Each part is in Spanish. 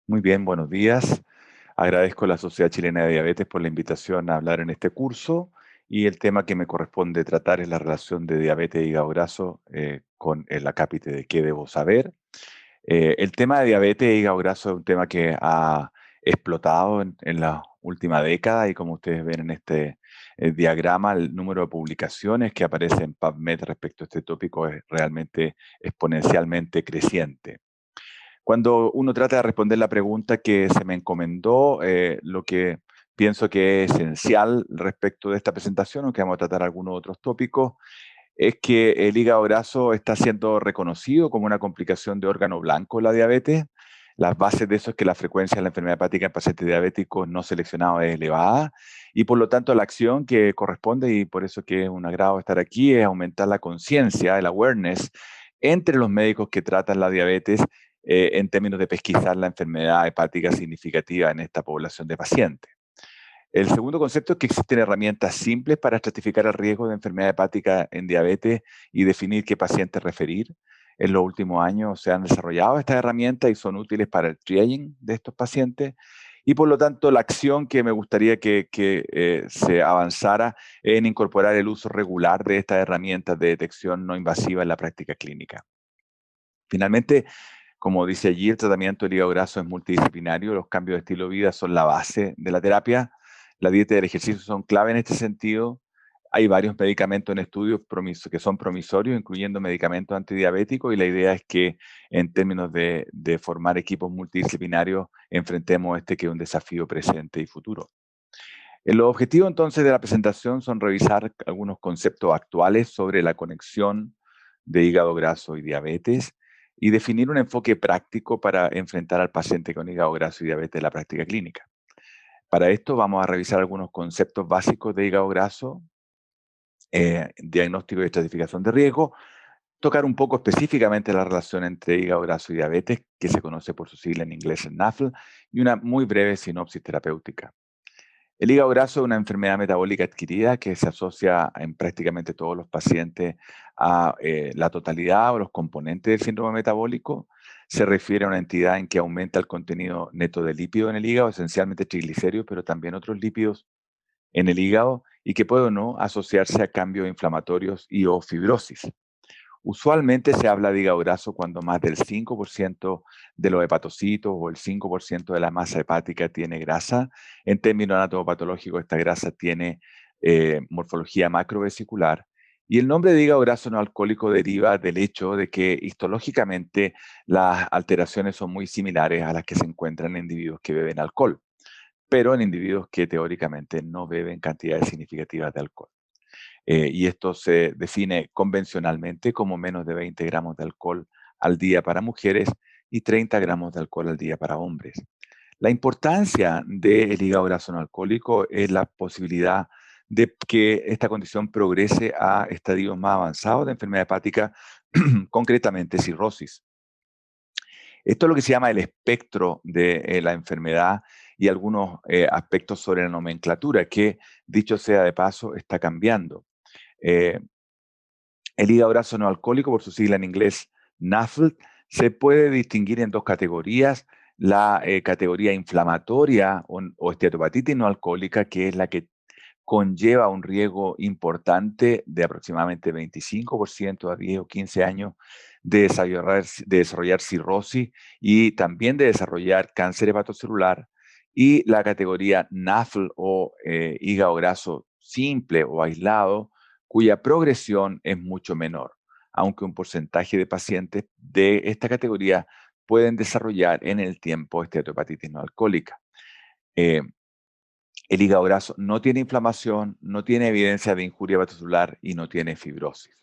Muy bien, buenos días. Agradezco a la Sociedad Chilena de Diabetes por la invitación a hablar en este curso y el tema que me corresponde tratar es la relación de diabetes e hígado graso con el acápite de qué debo saber. El tema de diabetes e hígado graso es un tema que ha explotado en la última década y como ustedes ven en este diagrama, el número de publicaciones que aparece en PubMed respecto a este tópico es realmente exponencialmente creciente. Cuando uno trata de responder la pregunta que se me encomendó, lo que pienso que es esencial respecto de esta presentación, aunque vamos a tratar algunos otros tópicos, es que el hígado graso está siendo reconocido como una complicación de órgano blanco en la diabetes. Las bases de eso es que la frecuencia de la enfermedad hepática en pacientes diabéticos no seleccionados es elevada y por lo tanto la acción que corresponde, y por eso que es un agrado estar aquí, es aumentar la conciencia, el awareness entre los médicos que tratan la diabetes en términos de pesquisar la enfermedad hepática significativa en esta población de pacientes. El segundo concepto es que existen herramientas simples para estratificar el riesgo de enfermedad hepática en diabetes y definir qué pacientes referir. En los últimos años se han desarrollado estas herramientas y son útiles para el triaging de estos pacientes. Y por lo tanto, la acción que me gustaría que se avanzara en incorporar el uso regular de estas herramientas de detección no invasiva en la práctica clínica. Finalmente, como dice allí, el tratamiento del hígado graso es multidisciplinario, los cambios de estilo de vida son la base de la terapia, la dieta y el ejercicio son clave en este sentido. Hay varios medicamentos en estudio que son promisorios, incluyendo medicamentos antidiabéticos, y la idea es que en términos de formar equipos multidisciplinarios enfrentemos este que es un desafío presente y futuro. Los objetivos entonces de la presentación son revisar algunos conceptos actuales sobre la conexión de hígado graso y diabetes y definir un enfoque práctico para enfrentar al paciente con hígado graso y diabetes en la práctica clínica. Para esto vamos a revisar algunos conceptos básicos de hígado graso, diagnóstico y estratificación de riesgo, tocar un poco específicamente la relación entre hígado graso y diabetes, que se conoce por su sigla en inglés NAFL, y una muy breve sinopsis terapéutica. El hígado graso es una enfermedad metabólica adquirida que se asocia en prácticamente todos los pacientes a la totalidad o los componentes del síndrome metabólico. Se refiere a una entidad en que aumenta el contenido neto de lípidos en el hígado, esencialmente triglicéridos, pero también otros lípidos en el hígado y que puede o no asociarse a cambios inflamatorios y o fibrosis. Usualmente se habla de hígado graso cuando más del 5% de los hepatocitos o el 5% de la masa hepática tiene grasa. En términos anatomopatológicos, esta grasa tiene morfología macrovesicular. Y el nombre de hígado graso no alcohólico deriva del hecho de que histológicamente las alteraciones son muy similares a las que se encuentran en individuos que beben alcohol, pero en individuos que teóricamente no beben cantidades significativas de alcohol. Y esto se define convencionalmente como menos de 20 gramos de alcohol al día para mujeres y 30 gramos de alcohol al día para hombres. La importancia del hígado graso no alcohólico es la posibilidad de que esta condición progrese a estadios más avanzados de enfermedad hepática, concretamente cirrosis. Esto es lo que se llama el espectro de la enfermedad y algunos aspectos sobre la nomenclatura que, dicho sea de paso, está cambiando. Eh, el hígado graso no alcohólico, por su sigla en inglés NAFLD, se puede distinguir en dos categorías. La categoría inflamatoria o esteatopatitis no alcohólica, que es la que conlleva un riesgo importante de aproximadamente 25% a 10 o 15 años de desarrollar cirrosis y también de desarrollar cáncer hepatocelular. Y la categoría NAFL o hígado graso simple o aislado, cuya progresión es mucho menor, aunque un porcentaje de pacientes de esta categoría pueden desarrollar en el tiempo esteatopatitis no alcohólica. Eh, el hígado graso no tiene inflamación, no tiene evidencia de injuria hepatocelular y no tiene fibrosis.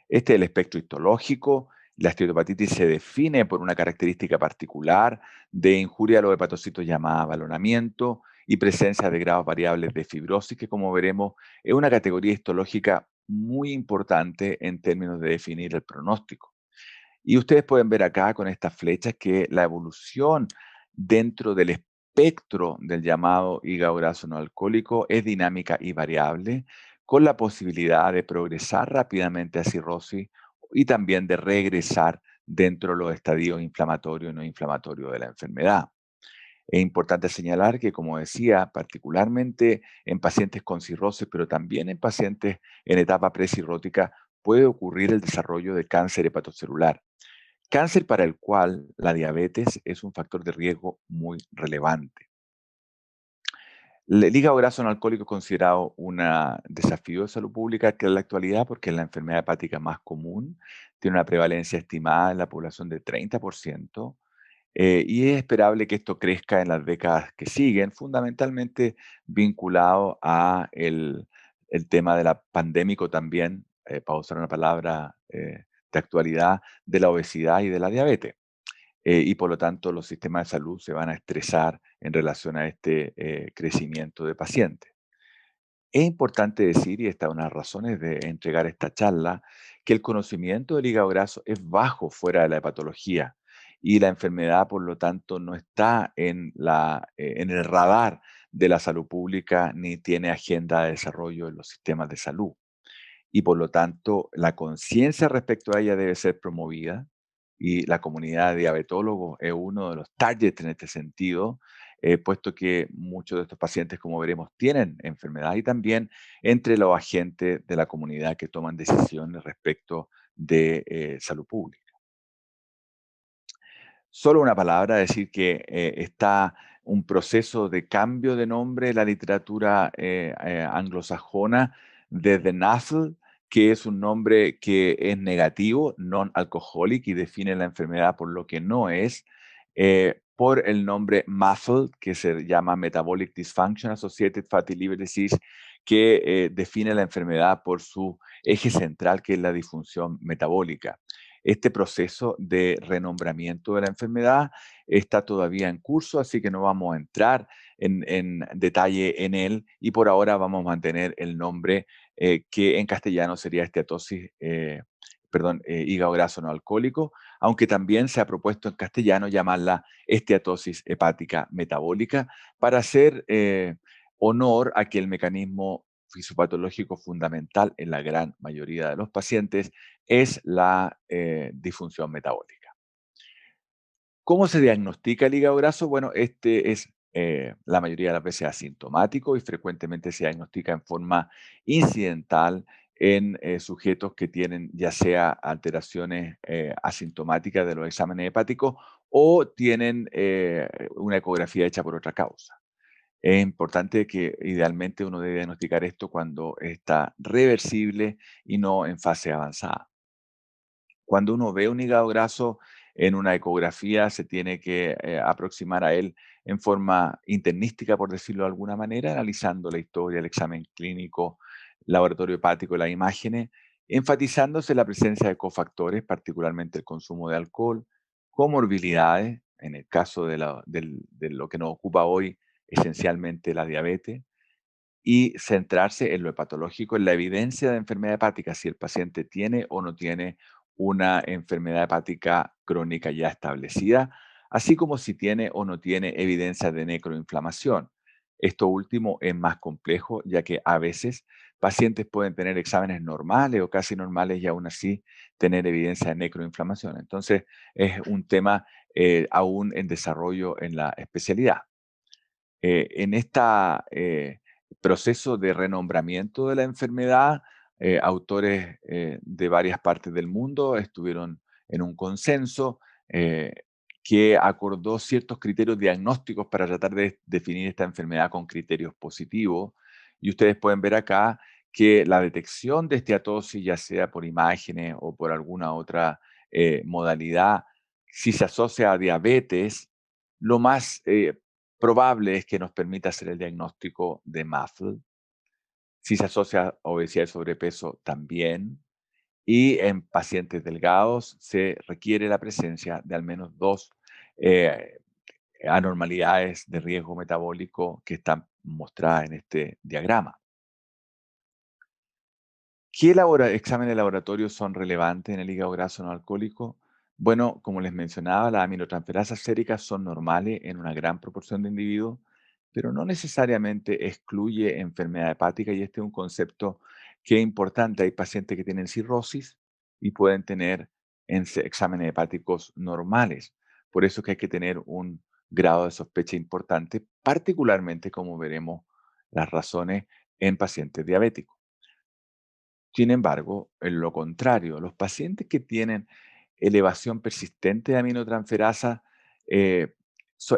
Este es el espectro histológico. La esteatopatitis se define por una característica particular de injuria a los hepatocitos llamada balonamiento y presencia de grados variables de fibrosis, que como veremos es una categoría histológica muy importante en términos de definir el pronóstico. Y ustedes pueden ver acá con estas flechas que la evolución dentro del espectro del llamado hígado graso no alcohólico es dinámica y variable, con la posibilidad de progresar rápidamente a cirrosis y también de regresar dentro de los estadios inflamatorio y no inflamatorio de la enfermedad. Es importante señalar que, como decía, particularmente en pacientes con cirrosis, pero también en pacientes en etapa precirrótica, puede ocurrir el desarrollo de cáncer hepatocelular, cáncer para el cual la diabetes es un factor de riesgo muy relevante. El hígado graso no alcohólico es considerado un desafío de salud pública que en la actualidad, porque es la enfermedad hepática más común, tiene una prevalencia estimada en la población de 30%, y es esperable que esto crezca en las décadas que siguen, fundamentalmente vinculado a el tema de la pandémico también, para usar una palabra de actualidad, de la obesidad y de la diabetes. Y por lo tanto los sistemas de salud se van a estresar en relación a este crecimiento de pacientes. Es importante decir, y esta es una de las razones de entregar esta charla, que el conocimiento del hígado graso es bajo fuera de la hepatología y la enfermedad, por lo tanto, no está en el radar de la salud pública ni tiene agenda de desarrollo en los sistemas de salud. Y por lo tanto, la conciencia respecto a ella debe ser promovida y la comunidad de diabetólogos es uno de los targets en este sentido, puesto que muchos de estos pacientes, como veremos, tienen enfermedad y también entre los agentes de la comunidad que toman decisiones respecto de salud pública. Solo una palabra, decir que está un proceso de cambio de nombre en la literatura anglosajona desde NASL, que es un nombre que es negativo, non-alcoholic, y define la enfermedad por lo que no es, por el nombre MASL, que se llama Metabolic Dysfunction Associated Fatty Liver Disease, que define la enfermedad por su eje central, que es la disfunción metabólica. Este proceso de renombramiento de la enfermedad está todavía en curso, así que no vamos a entrar en detalle en él y por ahora vamos a mantener el nombre que en castellano sería esteatosis, hígado graso no alcohólico, aunque también se ha propuesto en castellano llamarla esteatosis hepática metabólica para hacer honor a que el mecanismo fisiopatológico fundamental en la gran mayoría de los pacientes es la disfunción metabólica. ¿Cómo se diagnostica el hígado graso? Bueno, este es la mayoría de las veces asintomático y frecuentemente se diagnostica en forma incidental en sujetos que tienen ya sea alteraciones asintomáticas de los exámenes hepáticos o tienen una ecografía hecha por otra causa. Es importante que idealmente uno debe diagnosticar esto cuando está reversible y no en fase avanzada. Cuando uno ve un hígado graso en una ecografía, se tiene que aproximar a él en forma internística, por decirlo de alguna manera, analizando la historia, el examen clínico, laboratorio hepático, las imágenes, enfatizándose la presencia de cofactores, particularmente el consumo de alcohol, comorbilidades, en el caso de lo que nos ocupa hoy, esencialmente la diabetes, y centrarse en lo hepatológico, en la evidencia de enfermedad hepática, si el paciente tiene o no tiene una enfermedad hepática crónica ya establecida, así como si tiene o no tiene evidencia de necroinflamación. Esto último es más complejo, ya que a veces pacientes pueden tener exámenes normales o casi normales y aún así tener evidencia de necroinflamación. Entonces, es un tema aún en desarrollo en la especialidad. En este proceso de renombramiento de la enfermedad, autores de varias partes del mundo estuvieron en un consenso eh, que acordó ciertos criterios diagnósticos para tratar de definir esta enfermedad con criterios positivos. Y ustedes pueden ver acá que la detección de esteatosis, ya sea por imágenes o por alguna otra modalidad, si se asocia a diabetes, lo más probable es que nos permita hacer el diagnóstico de MAFLD. Si se asocia a obesidad y sobrepeso, también. Y en pacientes delgados se requiere la presencia de al menos dos eh, anormalidades de riesgo metabólico que están mostradas en este diagrama. ¿Qué exámenes de laboratorio son relevantes en el hígado graso no alcohólico? Bueno, como les mencionaba, las aminotransferasas séricas son normales en una gran proporción de individuos, pero no necesariamente excluye enfermedad hepática y este es un concepto que es importante. Hay pacientes que tienen cirrosis y pueden tener en exámenes hepáticos normales. Por eso es que hay que tener un grado de sospecha importante, particularmente como veremos las razones en pacientes diabéticos. Sin embargo, en lo contrario, los pacientes que tienen elevación persistente de aminotransferasa, eh,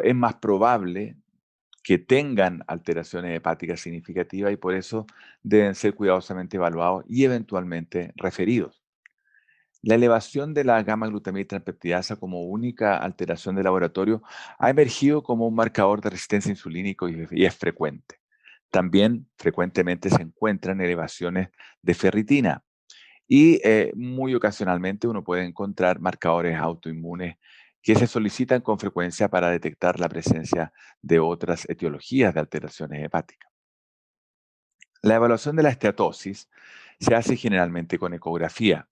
es más probable que tengan alteraciones hepáticas significativas y por eso deben ser cuidadosamente evaluados y eventualmente referidos. La elevación de la gamma-glutamina transpeptidasa como única alteración de laboratorio ha emergido como un marcador de resistencia insulínico y es frecuente. También frecuentemente se encuentran elevaciones de ferritina y muy ocasionalmente uno puede encontrar marcadores autoinmunes que se solicitan con frecuencia para detectar la presencia de otras etiologías de alteraciones hepáticas. La evaluación de la esteatosis se hace generalmente con ecografía.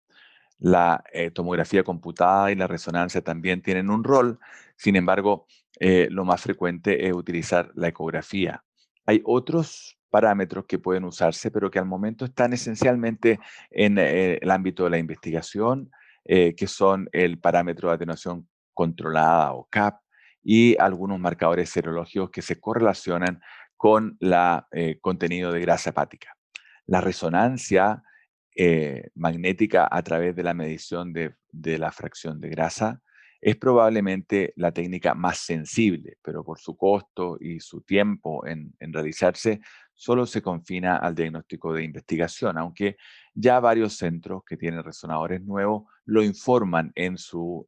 La tomografía computada y la resonancia también tienen un rol, sin embargo, lo más frecuente es utilizar la ecografía. Hay otros parámetros que pueden usarse, pero que al momento están esencialmente en el ámbito de la investigación, que son el parámetro de atenuación controlada o CAP y algunos marcadores serológicos que se correlacionan con el contenido de grasa hepática. La resonancia magnética a través de la medición de la fracción de grasa es probablemente la técnica más sensible, pero por su costo y su tiempo en realizarse, solo se confina al diagnóstico de investigación, aunque ya varios centros que tienen resonadores nuevos lo informan en su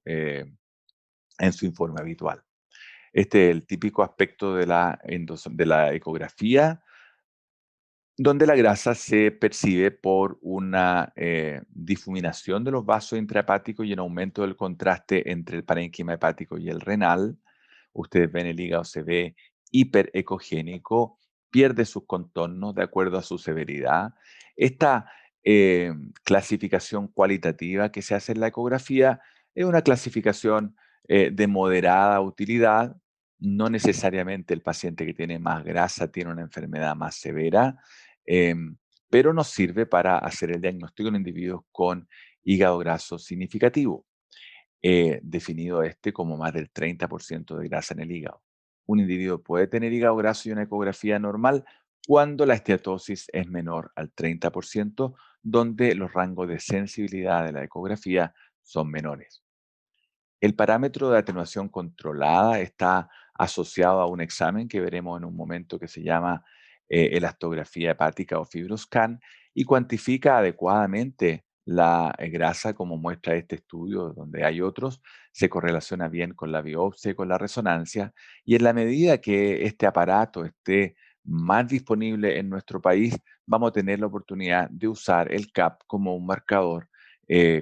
informe habitual. Este es el típico aspecto de la ecografía donde la grasa se percibe por una difuminación de los vasos intrahepáticos y un aumento del contraste entre el parénquima hepático y el renal. Ustedes ven el hígado se ve hiperecogénico, pierde sus contornos de acuerdo a su severidad. Esta eh, clasificación cualitativa que se hace en la ecografía es una clasificación de moderada utilidad. No necesariamente el paciente que tiene más grasa tiene una enfermedad más severa, pero nos sirve para hacer el diagnóstico en individuos con hígado graso significativo, definido este como más del 30% de grasa en el hígado. Un individuo puede tener hígado graso y una ecografía normal cuando la esteatosis es menor al 30%, donde los rangos de sensibilidad de la ecografía son menores. El parámetro de atenuación controlada está asociado a un examen que veremos en un momento que se llama elastografía hepática o FibroScan y cuantifica adecuadamente la grasa como muestra este estudio, donde hay otros, se correlaciona bien con la biopsia y con la resonancia y en la medida que este aparato esté más disponible en nuestro país, vamos a tener la oportunidad de usar el CAP como un marcador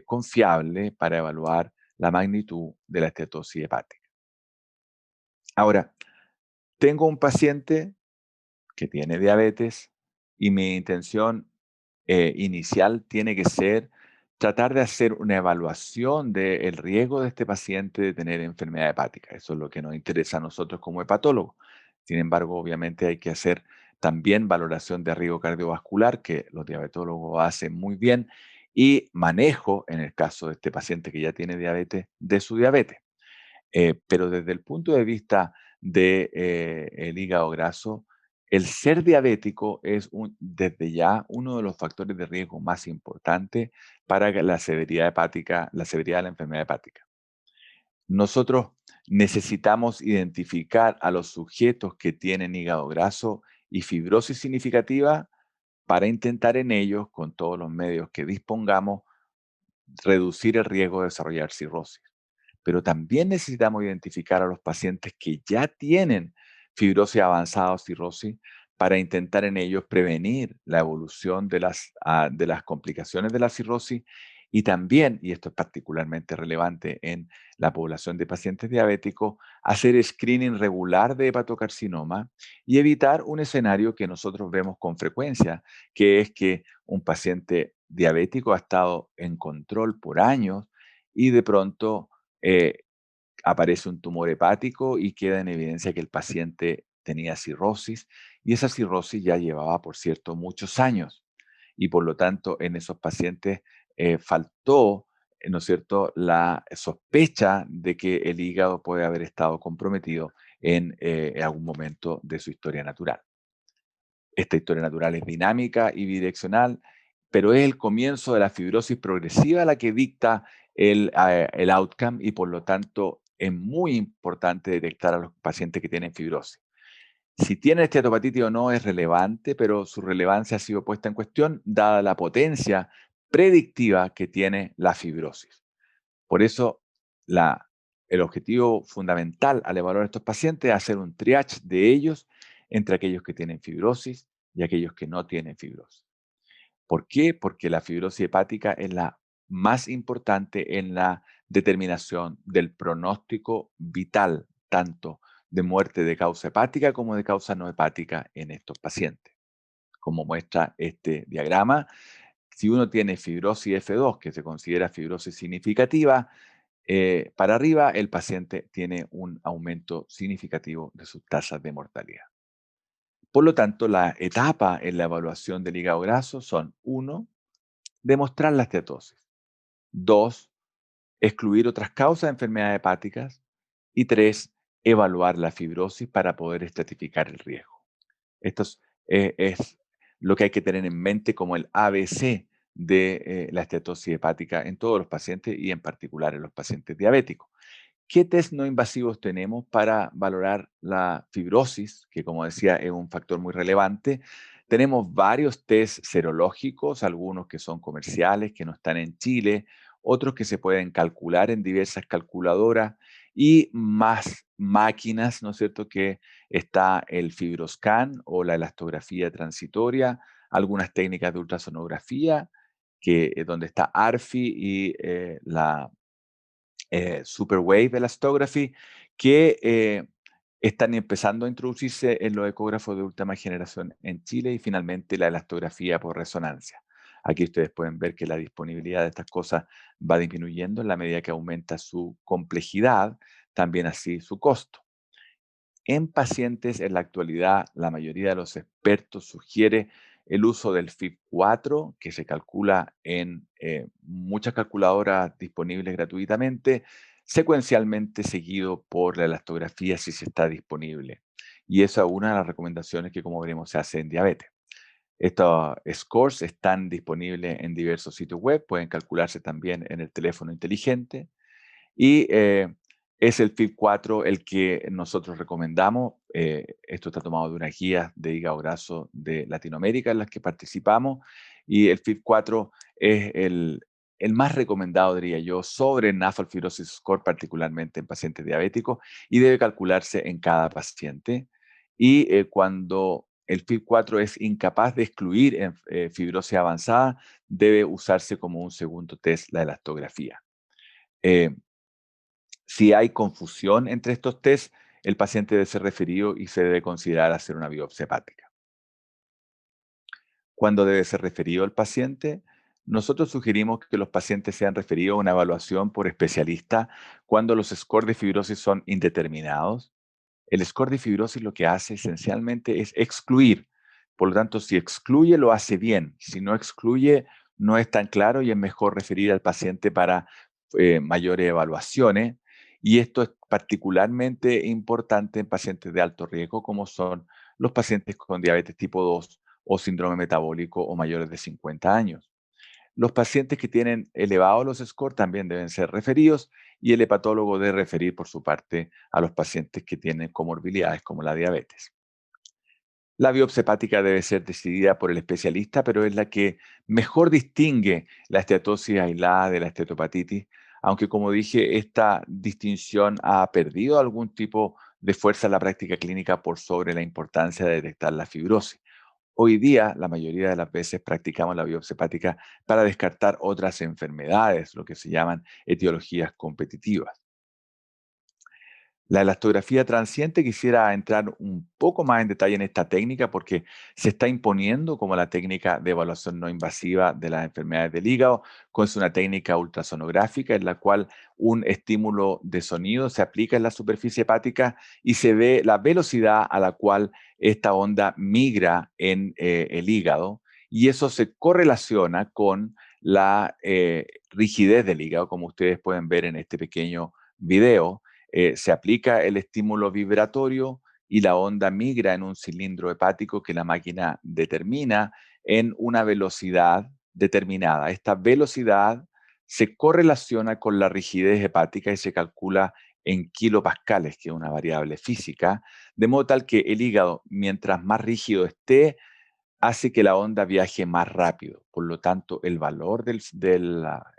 confiable para evaluar la magnitud de la esteatosis hepática. Ahora, tengo un paciente que tiene diabetes y mi intención inicial tiene que ser tratar de hacer una evaluación del riesgo de este paciente de tener enfermedad hepática. Eso es lo que nos interesa a nosotros como hepatólogos. Sin embargo, obviamente hay que hacer también valoración de riesgo cardiovascular, que los diabetólogos hacen muy bien, y manejo, en el caso de este paciente que ya tiene diabetes, de su diabetes. Pero desde el punto de vista de, el hígado graso, el ser diabético es desde ya uno de los factores de riesgo más importantes para que la severidad hepática, la severidad de la enfermedad hepática. Nosotros necesitamos identificar a los sujetos que tienen hígado graso y fibrosis significativa para intentar en ellos, con todos los medios que dispongamos, reducir el riesgo de desarrollar cirrosis. Pero también necesitamos identificar a los pacientes que ya tienen fibrosis avanzada o cirrosis para intentar en ellos prevenir la evolución de las complicaciones de la cirrosis y también, y esto es particularmente relevante en la población de pacientes diabéticos, hacer screening regular de hepatocarcinoma y evitar un escenario que nosotros vemos con frecuencia, que es que un paciente diabético ha estado en control por años y de pronto eh, aparece un tumor hepático y queda en evidencia que el paciente tenía cirrosis y esa cirrosis ya llevaba, por cierto, muchos años y por lo tanto en esos pacientes faltó ¿no es cierto?, la sospecha de que el hígado puede haber estado comprometido en algún momento de su historia natural. Esta historia natural es dinámica y bidireccional, pero es el comienzo de la fibrosis progresiva la que dicta el outcome y por lo tanto es muy importante detectar a los pacientes que tienen fibrosis. Si tienen esteatopatitis o no es relevante, pero su relevancia ha sido puesta en cuestión dada la potencia predictiva que tiene la fibrosis. Por eso, el objetivo fundamental al evaluar a estos pacientes es hacer un triage de ellos entre aquellos que tienen fibrosis y aquellos que no tienen fibrosis. ¿Por qué? Porque la fibrosis hepática es la más importante en la determinación del pronóstico vital, tanto de muerte de causa hepática como de causa no hepática en estos pacientes. Como muestra este diagrama, si uno tiene fibrosis F2, que se considera fibrosis significativa, para arriba el paciente tiene un aumento significativo de sus tasas de mortalidad. Por lo tanto, la etapa en la evaluación del hígado graso son: 1, demostrar la esteatosis; 2, excluir otras causas de enfermedades hepáticas; y 3, evaluar la fibrosis para poder estratificar el riesgo. Esto es lo que hay que tener en mente como el ABC de la esteatosis hepática en todos los pacientes y en particular en los pacientes diabéticos. ¿Qué test no invasivos tenemos para valorar la fibrosis? Que, como decía, es un factor muy relevante. Tenemos varios test serológicos, algunos que son comerciales, que no están en Chile, otros que se pueden calcular en diversas calculadoras y más máquinas, ¿no es cierto?, que está el FibroScan o la elastografía transitoria, algunas técnicas de ultrasonografía, donde está ARFI y la Superwave Elastography, que están empezando a introducirse en los ecógrafos de última generación en Chile, y finalmente la elastografía por resonancia. Aquí ustedes pueden ver que la disponibilidad de estas cosas va disminuyendo en la medida que aumenta su complejidad, también así su costo. En pacientes, en la actualidad, la mayoría de los expertos sugiere el uso del FIB-4, que se calcula en muchas calculadoras disponibles gratuitamente, secuencialmente seguido por la elastografía si se está disponible. Y esa es una de las recomendaciones que, como veremos, se hace en diabetes. Estos scores están disponibles en diversos sitios web, pueden calcularse también en el teléfono inteligente. Y es el FIB-4 el que nosotros recomendamos. Esto está tomado de unas guías de hígado graso de Latinoamérica en las que participamos. Y el FIB-4 es el más recomendado, diría yo, sobre NAFLD Fibrosis Score, particularmente en pacientes diabéticos, y debe calcularse en cada paciente. Y cuando el FIB-4 es incapaz de excluir en fibrosis avanzada, debe usarse como un segundo test la elastografía. Si hay confusión entre estos test, el paciente debe ser referido y se debe considerar hacer una biopsia hepática. ¿Cuándo debe ser referido el paciente? Nosotros sugerimos que los pacientes sean referidos a una evaluación por especialista cuando los scores de fibrosis son indeterminados. El score de fibrosis lo que hace esencialmente es excluir. Por lo tanto, si excluye, lo hace bien. Si no excluye, no es tan claro y es mejor referir al paciente para mayores evaluaciones. Y esto es particularmente importante en pacientes de alto riesgo, como son los pacientes con diabetes tipo 2 o síndrome metabólico o mayores de 50 años. Los pacientes que tienen elevados los scores también deben ser referidos, y el hepatólogo debe referir por su parte a los pacientes que tienen comorbilidades como la diabetes. La biopsia hepática debe ser decidida por el especialista, pero es la que mejor distingue la esteatosis aislada de la esteatopatitis, aunque, como dije, esta distinción ha perdido algún tipo de fuerza en la práctica clínica por sobre la importancia de detectar la fibrosis. Hoy día, la mayoría de las veces practicamos la biopsia hepática para descartar otras enfermedades, lo que se llaman etiologías competitivas. La elastografía transiente, quisiera entrar un poco más en detalle en esta técnica porque se está imponiendo como la técnica de evaluación no invasiva de las enfermedades del hígado. Es una técnica ultrasonográfica en la cual un estímulo de sonido se aplica en la superficie hepática y se ve la velocidad a la cual esta onda migra en el hígado, y eso se correlaciona con la rigidez del hígado, como ustedes pueden ver en este pequeño video. Se aplica el estímulo vibratorio y la onda migra en un cilindro hepático que la máquina determina en una velocidad determinada. Esta velocidad se correlaciona con la rigidez hepática y se calcula en kilopascales, que es una variable física, de modo tal que el hígado, mientras más rígido esté, hace que la onda viaje más rápido. Por lo tanto, el valor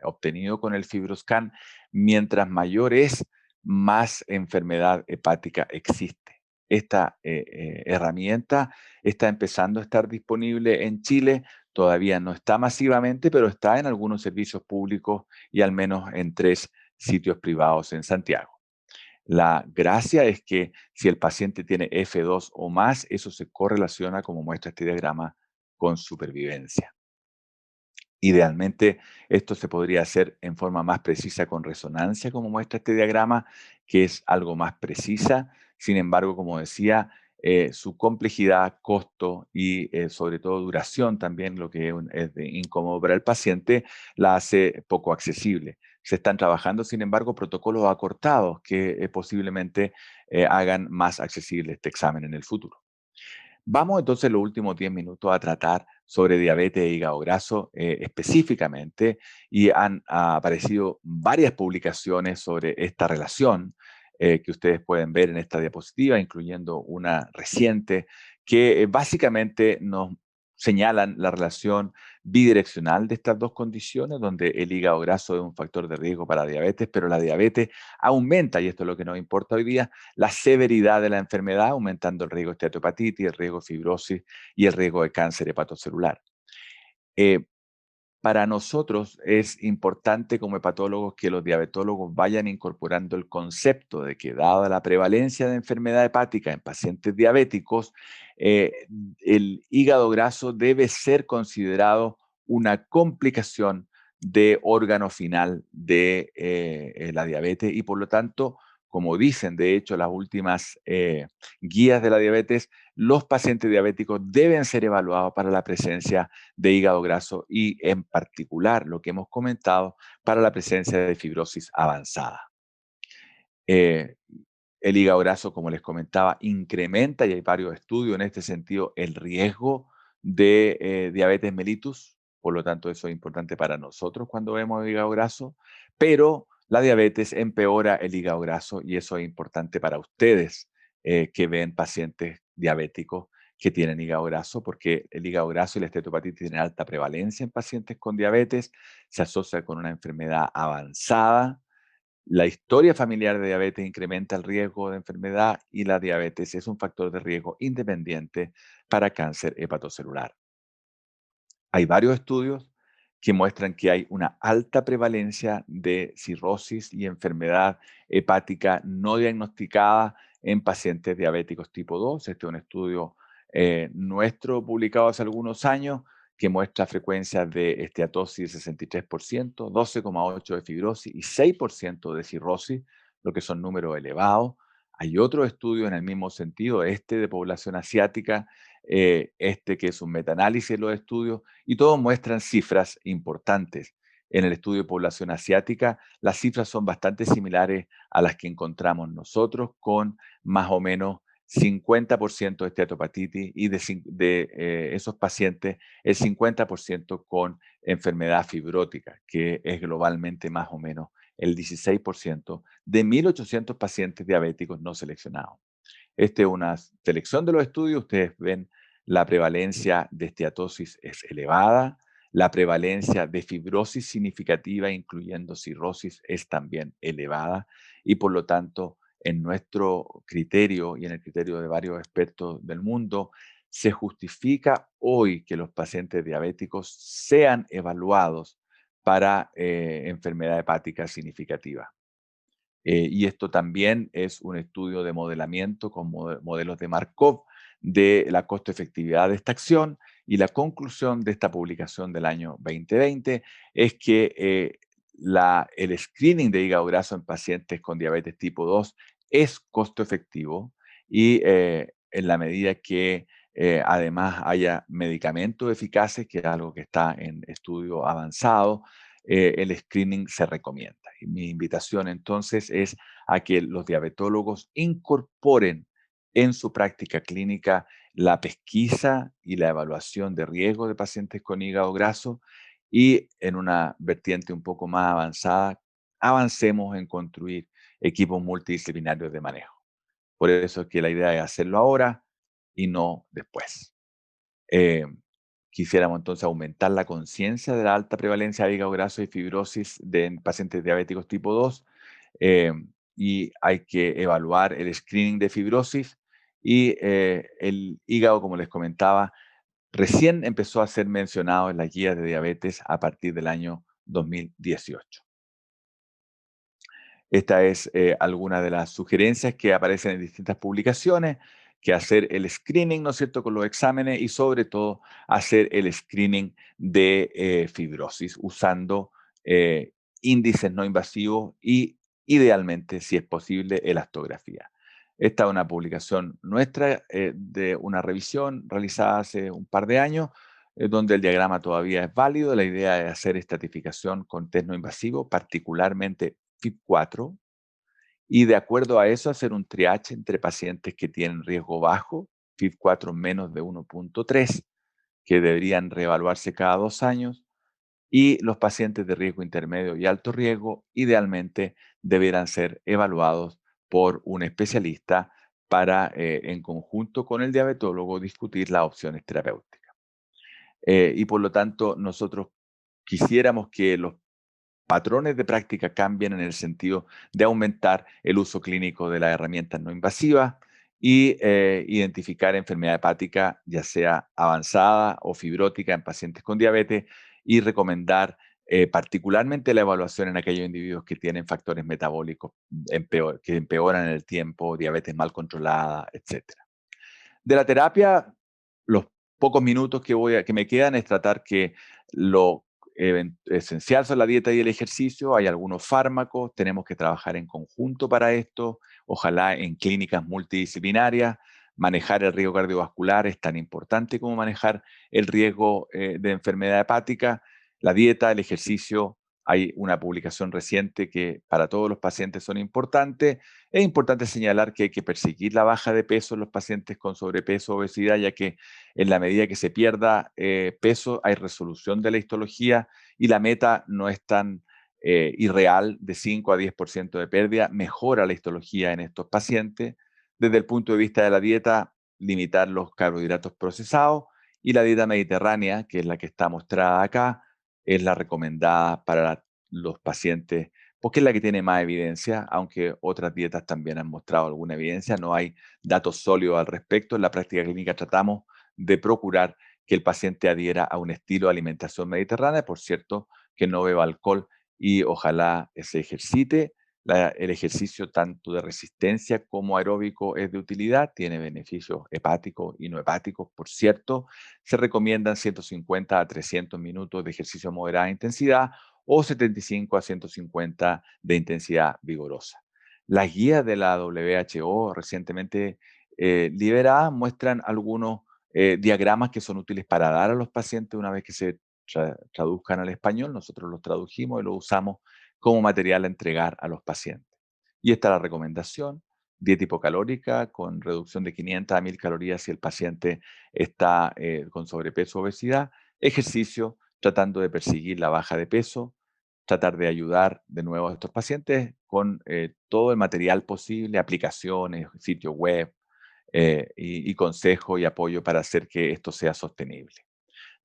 obtenido con el FibroScan, mientras mayor es, más enfermedad hepática existe. Esta herramienta está empezando a estar disponible en Chile, todavía no está masivamente, pero está en algunos servicios públicos y al menos en 3 sitios privados en Santiago. La gracia es que si el paciente tiene F2 o más, eso se correlaciona, como muestra este diagrama, con supervivencia. Idealmente, esto se podría hacer en forma más precisa con resonancia, como muestra este diagrama, que es algo más precisa. Sin embargo, como decía, su complejidad, costo y sobre todo duración también, lo que es incómodo para el paciente, la hace poco accesible. Se están trabajando, sin embargo, protocolos acortados que posiblemente hagan más accesible este examen en el futuro. Vamos entonces en los últimos 10 minutos a tratar sobre diabetes e hígado graso específicamente y han aparecido varias publicaciones sobre esta relación que ustedes pueden ver en esta diapositiva, incluyendo una reciente que básicamente nos señalan la relación bidireccional de estas dos condiciones, donde el hígado graso es un factor de riesgo para diabetes, pero la diabetes aumenta, y esto es lo que nos importa hoy día, la severidad de la enfermedad, aumentando el riesgo de esteatopatitis, el riesgo de fibrosis y el riesgo de cáncer hepatocelular. Eh, para nosotros es importante como hepatólogos que los diabetólogos vayan incorporando el concepto de que dada la prevalencia de enfermedad hepática en pacientes diabéticos, eh, el hígado graso debe ser considerado una complicación de órgano final de la diabetes y por lo tanto, como dicen de hecho las últimas guías de la diabetes, los pacientes diabéticos deben ser evaluados para la presencia de hígado graso y en particular lo que hemos comentado para la presencia de fibrosis avanzada. Eh, el hígado graso, como les comentaba, incrementa, y hay varios estudios en este sentido, el riesgo de diabetes mellitus, por lo tanto eso es importante para nosotros cuando vemos el hígado graso, pero la diabetes empeora el hígado graso y eso es importante para ustedes que ven pacientes diabéticos que tienen hígado graso, porque el hígado graso y la estetopatitis tienen alta prevalencia en pacientes con diabetes, se asocia con una enfermedad avanzada. La historia familiar de diabetes incrementa el riesgo de enfermedad y la diabetes es un factor de riesgo independiente para cáncer hepatocelular. Hay varios estudios que muestran que hay una alta prevalencia de cirrosis y enfermedad hepática no diagnosticada en pacientes diabéticos tipo 2. Este es un estudio nuestro publicado hace algunos años que muestra frecuencias de esteatosis de 63%, 12,8% de fibrosis y 6% de cirrosis, lo que son números elevados. Hay otro estudio en el mismo sentido, este de población asiática, este que es un metaanálisis de los estudios, y todos muestran cifras importantes. En el estudio de población asiática, las cifras son bastante similares a las que encontramos nosotros, con más o menos 50% de esteatopatitis y de esos pacientes, el 50% con enfermedad fibrótica, que es globalmente más o menos el 16% de 1.800 pacientes diabéticos no seleccionados. Esta es una selección de los estudios. Ustedes ven la prevalencia de esteatosis es elevada, la prevalencia de fibrosis significativa, incluyendo cirrosis, es también elevada y por lo tanto, en nuestro criterio y en el criterio de varios expertos del mundo, se justifica hoy que los pacientes diabéticos sean evaluados para enfermedad hepática significativa. Y esto también es un estudio de modelamiento con modelos de Markov de la costo-efectividad de esta acción, y la conclusión de esta publicación del año 2020 es que el screening de hígado graso en pacientes con diabetes tipo 2 es costo efectivo y en la medida que además haya medicamentos eficaces, que es algo que está en estudio avanzado, el screening se recomienda. Y mi invitación entonces es a que los diabetólogos incorporen en su práctica clínica la pesquisa y la evaluación de riesgo de pacientes con hígado graso y en una vertiente un poco más avanzada, avancemos en construir equipos multidisciplinarios de manejo. Por eso es que la idea es hacerlo ahora y no después. Eh, Quisiéramos entonces aumentar la conciencia de la alta prevalencia de hígado graso y fibrosis en pacientes diabéticos tipo 2, eh, y hay que evaluar el screening de fibrosis y el hígado, como les comentaba, recién empezó a ser mencionado en las guías de diabetes a partir del año 2018. Esta es alguna de las sugerencias que aparecen en distintas publicaciones, que hacer el screening, ¿no es cierto?, con los exámenes y sobre todo hacer el screening de fibrosis usando eh, índices no invasivos y idealmente, si es posible, elastografía. Esta es una publicación nuestra de una revisión realizada hace un par de años, donde el diagrama todavía es válido. La idea es hacer estratificación con test no invasivo, particularmente FIB4, y de acuerdo a eso hacer un triage entre pacientes que tienen riesgo bajo, FIB4 menos de 1.3, que deberían reevaluarse cada 2 años, y los pacientes de riesgo intermedio y alto riesgo, idealmente, deberán ser evaluados por un especialista para, en conjunto con el diabetólogo, discutir las opciones terapéuticas. Y por lo tanto, nosotros quisiéramos que los patrones de práctica cambien en el sentido de aumentar el uso clínico de las herramientas no invasivas y identificar enfermedad hepática, ya sea avanzada o fibrótica en pacientes con diabetes, y recomendar particularmente la evaluación en aquellos individuos que tienen factores metabólicos que empeoran en el tiempo, diabetes mal controlada, etcétera. De la terapia, los pocos minutos que me quedan es tratar que lo esencial son la dieta y el ejercicio. Hay algunos fármacos, tenemos que trabajar en conjunto para esto, ojalá en clínicas multidisciplinarias. Manejar el riesgo cardiovascular es tan importante como manejar el riesgo de enfermedad hepática. La dieta, el ejercicio, hay una publicación reciente que para todos los pacientes son importantes. Es importante señalar que hay que perseguir la baja de peso en los pacientes con sobrepeso o obesidad, ya que en la medida que se pierda peso hay resolución de la histología y la meta no es tan irreal, de 5 a 10% de pérdida, mejora la histología en estos pacientes. Desde el punto de vista de la dieta, limitar los carbohidratos procesados, y la dieta mediterránea, que es la que está mostrada acá, es la recomendada para los pacientes porque es la que tiene más evidencia, aunque otras dietas también han mostrado alguna evidencia, no hay datos sólidos al respecto. En la práctica clínica tratamos de procurar que el paciente adhiera a un estilo de alimentación mediterránea, por cierto, que no beba alcohol y ojalá se ejercite. El ejercicio tanto de resistencia como aeróbico es de utilidad, tiene beneficios hepáticos y no hepáticos, por cierto. Se recomiendan 150 a 300 minutos de ejercicio de moderada intensidad o 75 a 150 de intensidad vigorosa. Las guías de la WHO recientemente liberadas muestran algunos diagramas que son útiles para dar a los pacientes una vez que se traduzcan al español. Nosotros los tradujimos y los usamos como material a entregar a los pacientes. Y esta es la recomendación: dieta hipocalórica con reducción de 500 a 1000 calorías si el paciente está con sobrepeso o obesidad, ejercicio tratando de perseguir la baja de peso, tratar de ayudar de nuevo a estos pacientes con todo el material posible, aplicaciones, sitio web, y consejo y apoyo para hacer que esto sea sostenible.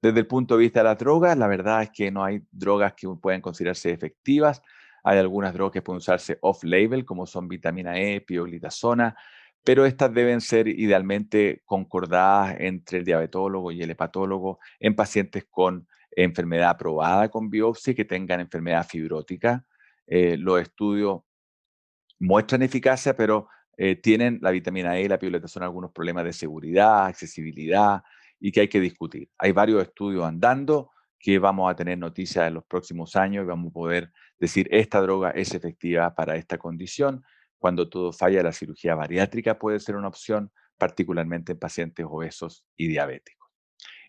Desde el punto de vista de las drogas, la verdad es que no hay drogas que puedan considerarse efectivas. Hay algunas drogas que pueden usarse off-label, como son vitamina E, pioglitazona, pero estas deben ser idealmente concordadas entre el diabetólogo y el hepatólogo en pacientes con enfermedad aprobada con biopsia y que tengan enfermedad fibrótica. Los estudios muestran eficacia, pero tienen la vitamina E y la pioglitazona algunos problemas de seguridad, accesibilidad, y que hay que discutir. Hay varios estudios andando que vamos a tener noticias en los próximos años y vamos a poder decir esta droga es efectiva para esta condición. Cuando todo falla, la cirugía bariátrica puede ser una opción particularmente en pacientes obesos y diabéticos.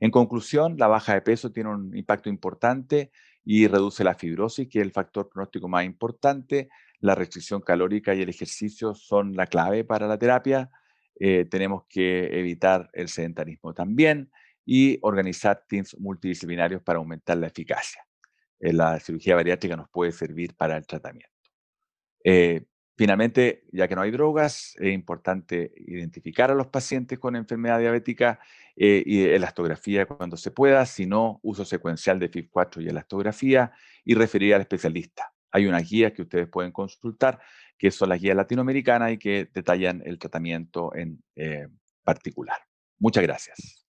En conclusión, la baja de peso tiene un impacto importante y reduce la fibrosis, que es el factor pronóstico más importante. La restricción calórica y el ejercicio son la clave para la terapia. Tenemos que evitar el sedentarismo también y organizar teams multidisciplinarios para aumentar la eficacia. La cirugía bariátrica nos puede servir para el tratamiento. Eh, Finalmente, ya que no hay drogas, es importante identificar a los pacientes con enfermedad diabética y elastografía cuando se pueda, si no, uso secuencial de FIB4 y elastografía y referir al especialista. Hay unas guías que ustedes pueden consultar, que son las guías latinoamericanas y que detallan el tratamiento en particular. Muchas gracias.